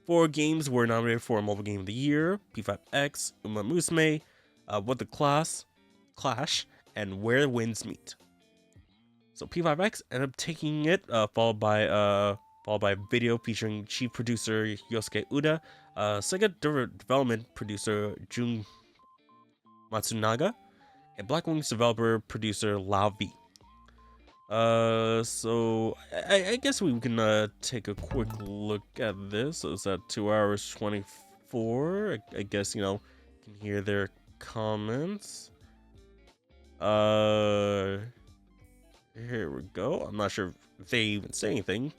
4 games were nominated for Mobile Game of the Year: P5X, Uma Musume, What the Clash, and Where Winds Meet. So P5X ended up taking it, followed by a video featuring chief producer Yosuke Uda, Sega development producer Jun Matsunaga, and Black Wings developer producer Lao V. So I guess we can take a quick look at this. So it's at 2 hours 24. I guess you can hear their comments. Here we go. I'm not sure if they even say anything.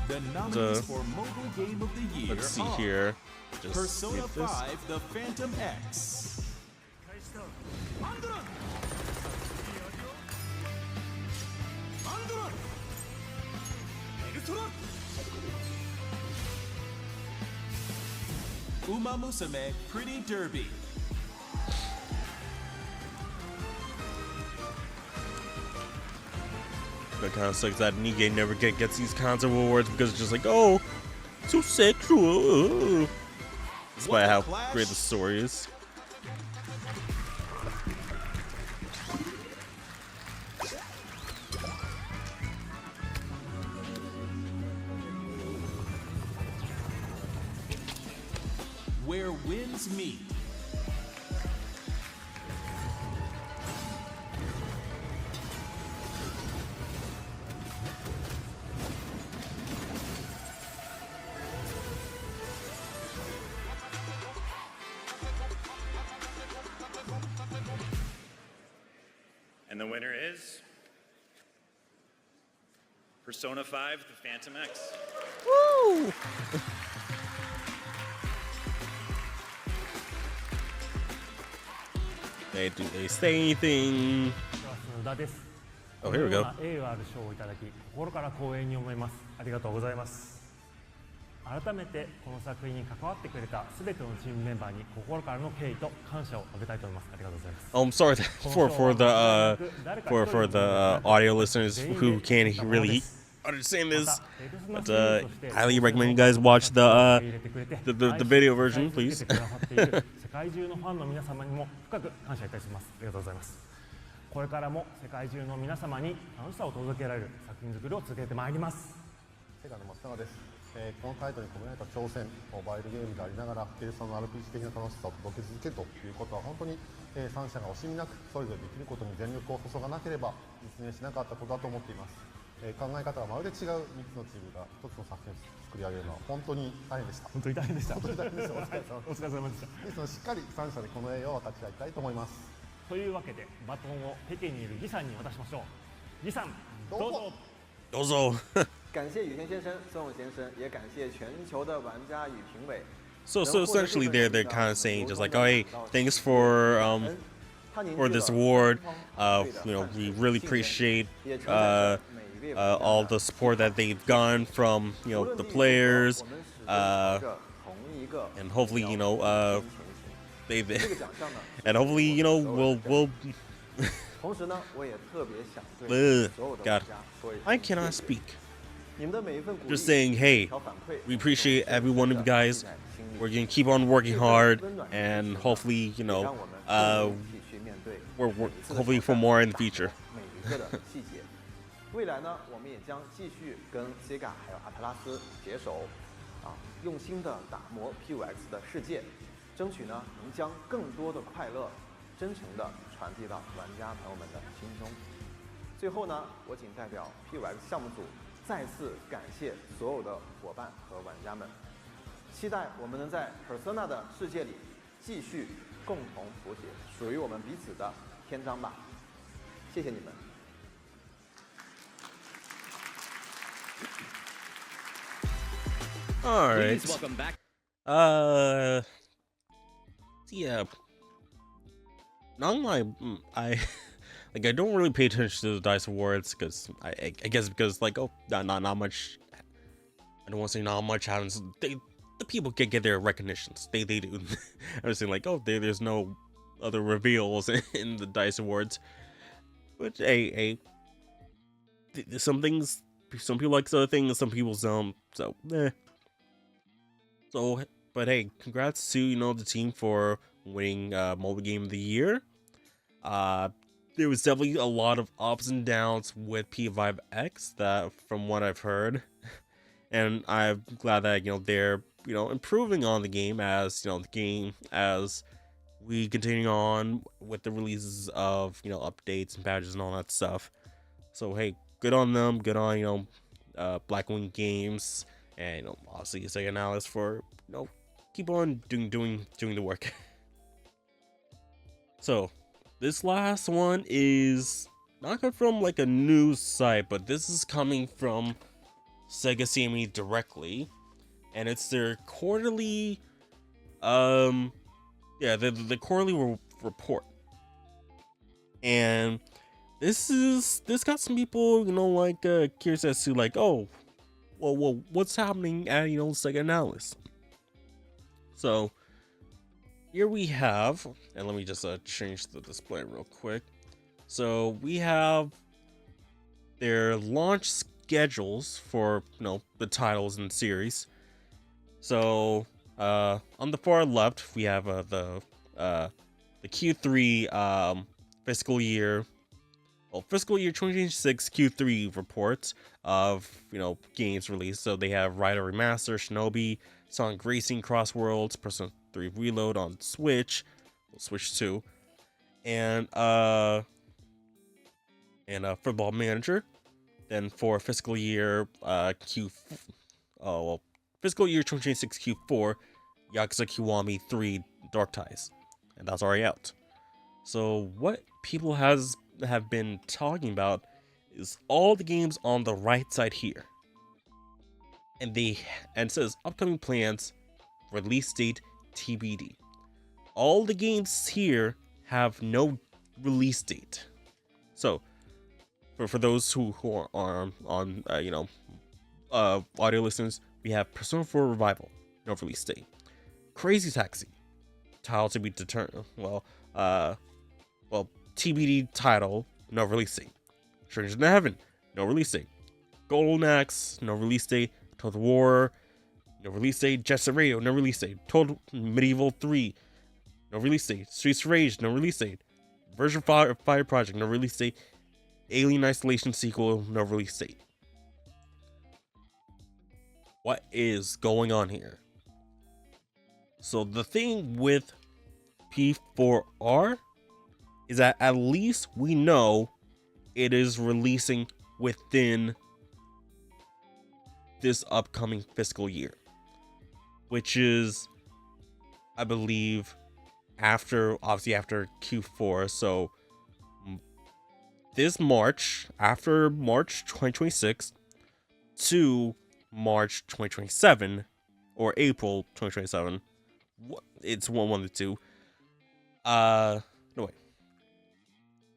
The nominees for Mobile Game of the Year let's see here. Just Persona 5: The Phantom X. Uma Musume Pretty Derby. That kind of sucks that Nige never gets these kinds of awards because it's just like, oh, so sexual. Despite how great the story is. Where Winds Meet. And the winner is Persona 5: The Phantom X. Woo! Do they say anything? Oh, here we go. 栄誉ある賞をいただき、心から光栄に思います。ありがとうございます。改めてこの作品に関わってくれたすべてのチームメンバーに心からの敬意と感謝を述べたいと思います。ありがとうございます。I'm sorry for the audio listeners who can't really understand this, but highly recommend you guys watch the video version, please. 世界中のファンの皆様にも深く感謝いたします。ありがとうございます。これからも世界中の皆様に楽しさを届けられる作品作りを続けてまいります。セガの松永です。このタイトルに込められた挑戦、モバイルゲームでありながらペルソナ RPG 的な楽しさを届け続けるということは本当に3社が惜しみなくそれぞれできることに全力を注がなければ実現しなかったことだと思っています。考え方がまるで違う3つのチームが1つの作品を作り上げるのは本当に大変でした。本当に大変でした。本当に大変でした。お疲れ様でした。ですのでしっかり3社でこの栄誉を分かち合いたいと思います。というわけでバトンを北京にいるギさんに渡しましょう。ギさん、どうぞ。どうぞ。感谢雨天先生、孙勇先生，也感谢全球的玩家与评委。So essentially they're kind of saying just like, oh hey, thanks for this award. We really appreciate all the support that they've gotten from the players, and hopefully they've and hopefully we'll. 同时呢，我也特别想对所有的玩 God, 家说一 I 声 cannot speak. 你们的每一份鼓励 Just saying, hey, 和反馈 we appreciate every one of you guys. We're gonna keep on working hard, and hopefully, 让我们更有勇气去面对 we're hopefully for more in the future. 每一个的细节。未来呢，我们也将继续跟 Sega 还有阿特拉斯携手，用心的打磨 PUX 的世界，争取呢能将更多的快乐真诚地传递到玩家朋友们的心中。最后呢，我仅代表 PUX 项目组再次感谢所有的伙伴和玩家们，期待我们能在 Persona 的世界里继续共同谱写属于我们彼此的篇章吧。谢谢你们。All right. Please welcome back. Yeah. Not my, I I don't really pay attention to the Dice Awards because I guess because not much. I don't want to say not much happens. The people get their recognitions. They do. I was saying there's no other reveals in the Dice Awards, but hey, some people like other things, some people don't. So but hey, congrats to the team for winning mobile game of the year. There was definitely a lot of ups and downs with P5X that from what I've heard, and I'm glad that they're improving on the game as as we continue on with the releases of updates and patches and all that stuff. So hey, good on them, good on Blackwing Games, and obviously Sega Analyst for keep on doing the work. So this last one is not coming from a news site, but this is coming from Sega CME directly, and it's their quarterly the quarterly report. And this got some people curious as to oh, well what's happening at Sega Analyst. So here we have, and let me just change the display real quick. So we have their launch schedules for the titles in the series. So on the far left we have the Q3 fiscal year 2026 Q3 reports of games released. So they have Rider Remaster, Shinobi, Sonic Racing Cross Worlds, Persona 3 Reload on Switch 2, and Football Manager. Then for fiscal year fiscal year 2026 Q4, Yakuza Kiwami 3 Dark Ties, and that's already out. So what people has have been talking about is all the games on the right side here. And it says upcoming plans, release date, TBD. All the games here have no release date. So, for those who are on audio listeners, we have Persona 4 Revival, no release date. Crazy Taxi, title to be determined. TBD title, no release date. Strangers in Heaven, no release date. Golden Axe, no release date. Total War, no release date. Jet Set Radio, no release date. Total Medieval 3, no release date. Streets of Rage, no release date. Version Fire Project, no release date. Alien Isolation sequel, no release date. What is going on here? So the thing with P4R is that at least we know it is releasing within this upcoming fiscal year, which is, I believe, after Q4. So this March, after March 2026 to March 2027 or April 2027. It's one of the two. No wait.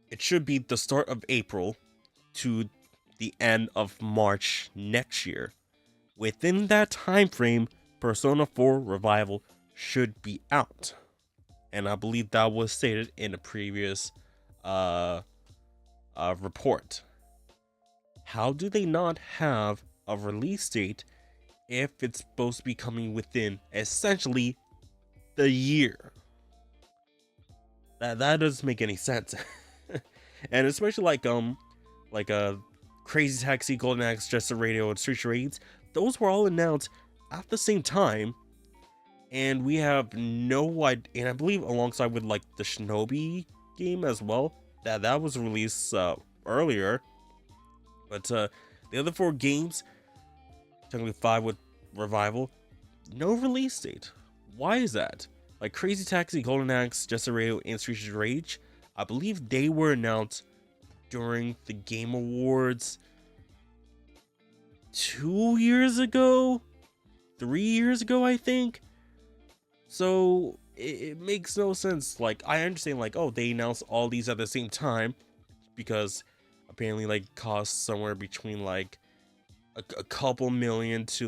It should be the start of April to the end of March next year. Within that time frame, Persona 4 Revival should be out. And I believe that was stated in a previous report. How do they not have a release date if it's supposed to be coming within essentially the year? That doesn't make any sense. And especially like Crazy Taxi, Golden Axe, Jet Set Radio, and Street Raids, those were all announced at the same time, and we have no idea. And I believe alongside with like the Shinobi game as well, that was released earlier. But the other 4 games, technically 5 with Revival, no release date. Why is that? Like Crazy Taxi, Golden Axe, Jet Set Radio, and Streets of Rage, I believe they were announced during the Game Awards 2 years ago, 3 years ago, I think. So it makes no sense. Like, I understand, like, oh, they announced all these at the same time because apparently, like, cost somewhere between like a couple million to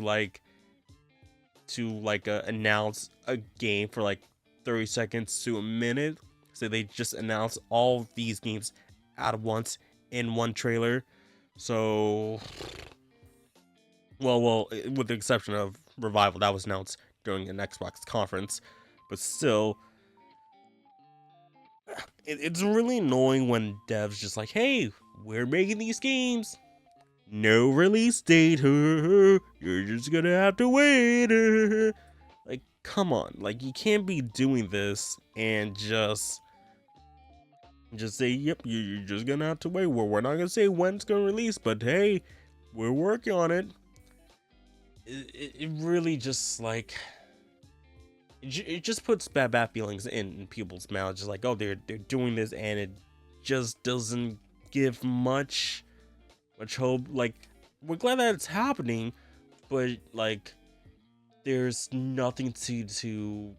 announce a game for like 30 seconds to a minute. So they just announced all these games at once in one trailer. So, well, with the exception of Revival, that was announced during an Xbox conference. But still, it's really annoying when devs just like, hey, we're making these games. No release date. You're just gonna have to wait. Like, come on. Like, you can't be doing this and just say, yep, you're just gonna have to wait. Well, we're not gonna say when it's gonna release, but hey, we're working on it. It really just like it just puts bad feelings in people's mouths. Just like, oh, they're doing this, and it just doesn't give much hope. Like, we're glad that it's happening, but like, there's nothing to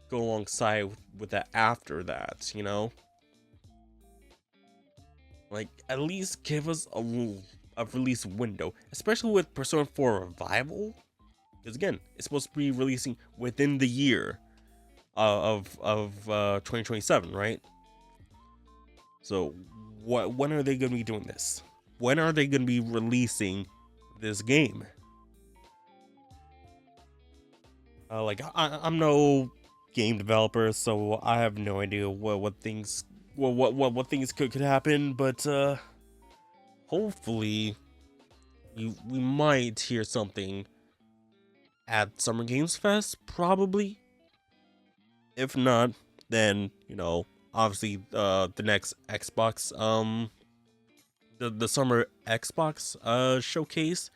go alongside with that after that, you know? Like, at least give us a release window, especially with Persona 4 Revival, because again, it's supposed to be releasing within the year of 2027, right? So when are they going to be doing this? When are they going to be releasing this game? I'm no game developer, so I have no idea what things could happen, but hopefully we might hear something at Summer Games Fest, probably. If not, then, you know, obviously the next Xbox the summer Xbox showcase,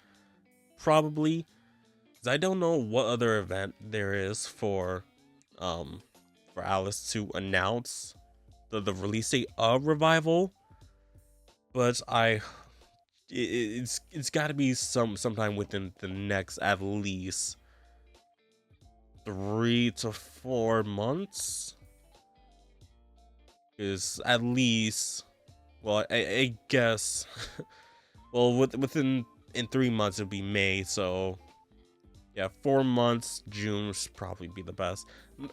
probably, because I don't know what other event there is for Alice to announce the release date of Revival. but it's got to be sometime within the next at least 3 to 4 months. Is at least, well, I guess, well, within in 3 months it'll be May, so yeah, 4 months. June should probably be the best.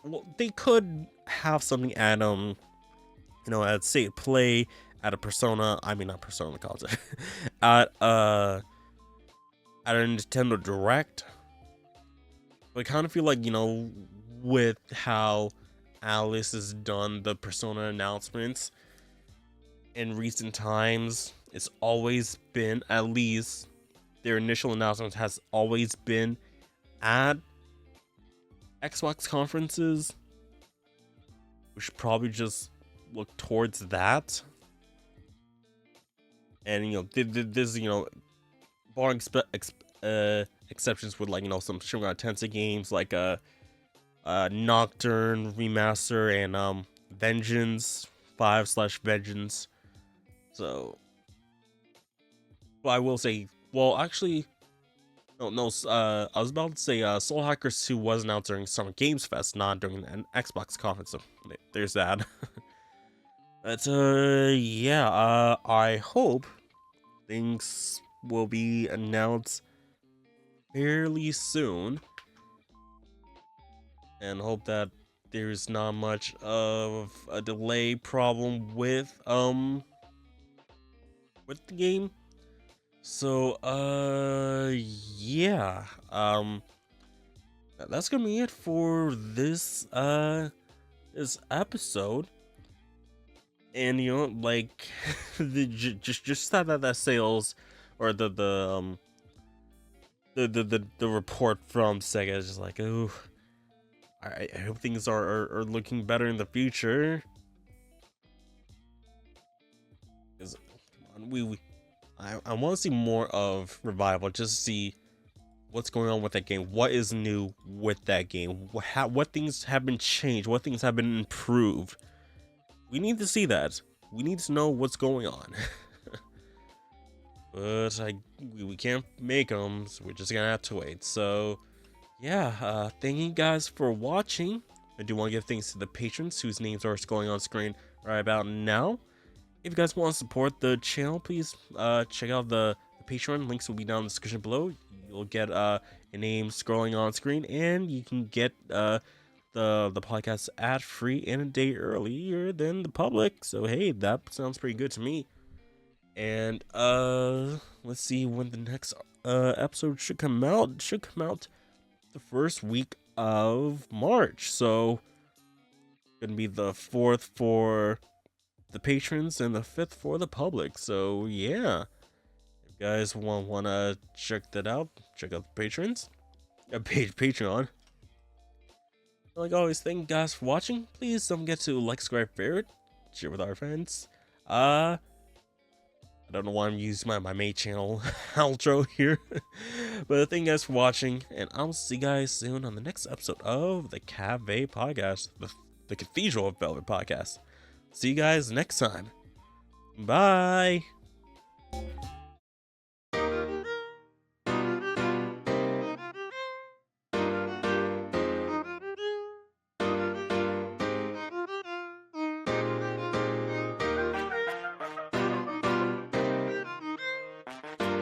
Well, they could have something at at State Play, at a Persona. I mean, not Persona console, at a Nintendo Direct. But I kind of feel like, with how Alice has done the Persona announcements in recent times, it's always been, at least their initial announcement has always been at Xbox conferences. We should probably just look towards that. And this, barring exceptions with, like, some Shin Megami Tensei games like Nocturne remaster and Vengeance 5/Vengeance. So, but I will say, well, actually, no, I was about to say Soul Hackers 2 was announced during Summer Games Fest, not during an Xbox conference. So there's that. But yeah, I hope things will be announced fairly soon, and hope that there's not much of a delay problem with the game. So yeah, that's gonna be it for this this episode. And like, just that sales, or the report from Sega is just like, oh, I hope things are looking better in the future. Because I want to see more of Revival, just to see what's going on with that game. What is new with that game? What things have been changed? What things have been improved? We need to see that. We need to know what's going on. But we can't make them, so we're just gonna have to wait. So yeah, thank you guys for watching. I do want to give thanks to the patrons whose names are scrolling on screen right about now. If you guys want to support the channel, please check out the Patreon. Links will be down in the description below. You'll get a name scrolling on screen, and you can get the podcast ad free and a day earlier than the public. So hey, that sounds pretty good to me. And let's see when the next episode should come out. It should come out the first week of March. So gonna be the 4th for the patrons and the 5th for the public. So yeah, if you guys wanna check that out, check out the patrons, Patreon. Like always, thank you guys for watching. Please don't forget to like, subscribe, favorite, share with our friends. I don't know why I'm using my main channel outro here. But thank you guys for watching, and I'll see you guys soon on the next episode of the Cafe Podcast, the Cathedral of Velvet Podcast. See you guys next time. Bye.